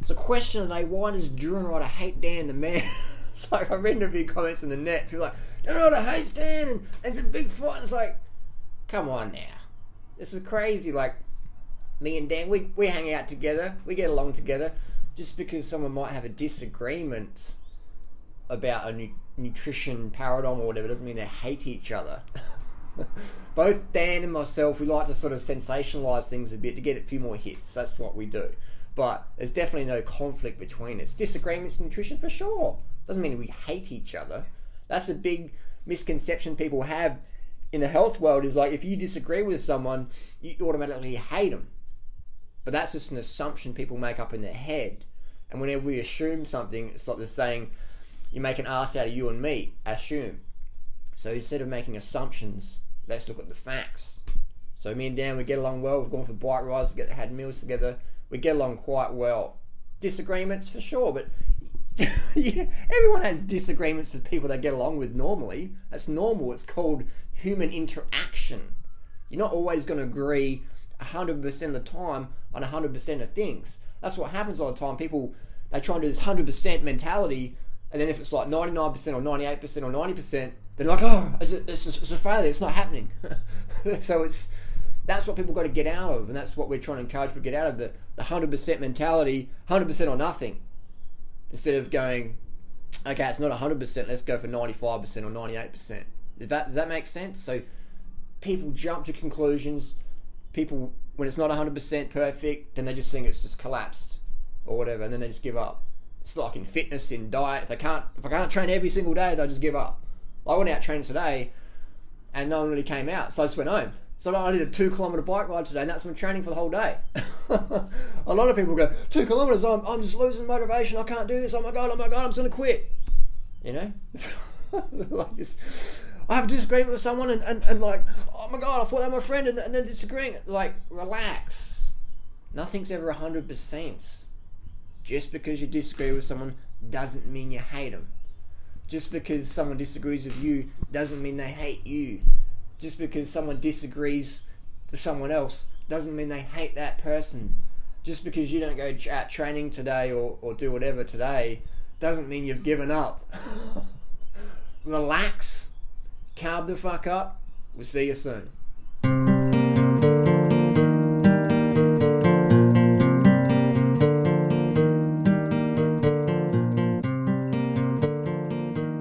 So question today, why does Drew Ryder hate Dan the man? It's like, I read a few comments in the net, people are like, Drew Ryder hates Dan and there's a big fight. And it's like, come on now. This is crazy. Like, me and Dan, we hang out together, we get along together. Just because someone might have a disagreement about a nutrition paradigm or whatever doesn't mean they hate each other. Both Dan and myself, we like to sort of sensationalise things a bit to get a few more hits. That's what we do. But there's definitely no conflict between us. Disagreements in nutrition, for sure. Doesn't mean we hate each other. That's a big misconception people have in the health world, is like, if you disagree with someone, you automatically hate them. But that's just an assumption people make up in their head. And whenever we assume something, it's like they're saying, you make an ass out of you and me. Assume. So instead of making assumptions, let's look at the facts. So me and Dan, we get along well. We've gone for bike rides, had meals together. We get along quite well. Disagreements, for sure, but yeah, everyone has disagreements with people they get along with normally. That's normal. It's called human interaction. You're not always going to agree 100% of the time on 100% of things. That's what happens all the time. People, they try and do this 100% mentality, and then if it's like 99% or 98% or 90%, they're like, oh, it's a failure, it's not happening. So that's what people got to get out of, and that's what we're trying to encourage people to get out of, the 100% mentality, 100% or nothing. Instead of going, okay, it's not 100%, let's go for 95% or 98%. Does that make sense? So people jump to conclusions. People, when it's not 100% perfect, then they just think it's just collapsed or whatever, and then they just give up. It's like in fitness, in diet. If I can't train every single day, they'll just give up. I went out training today, and no one really came out, so I just went home. So I did a 2 kilometre bike ride today, and that's my training for the whole day. A lot of people go, 2 kilometres, I'm just losing motivation, I can't do this, oh my god, I'm just going to quit. You know? Like this, I have a disagreement with someone, and like, oh my god, I thought they were my friend, and then disagreeing. Like, relax. Nothing's ever 100%. Just because you disagree with someone doesn't mean you hate them. Just because someone disagrees with you doesn't mean they hate you. Just because someone disagrees to someone else doesn't mean they hate that person. Just because you don't go out training today or do whatever today doesn't mean you've given up. Relax. Carb the fuck up. We'll see you soon.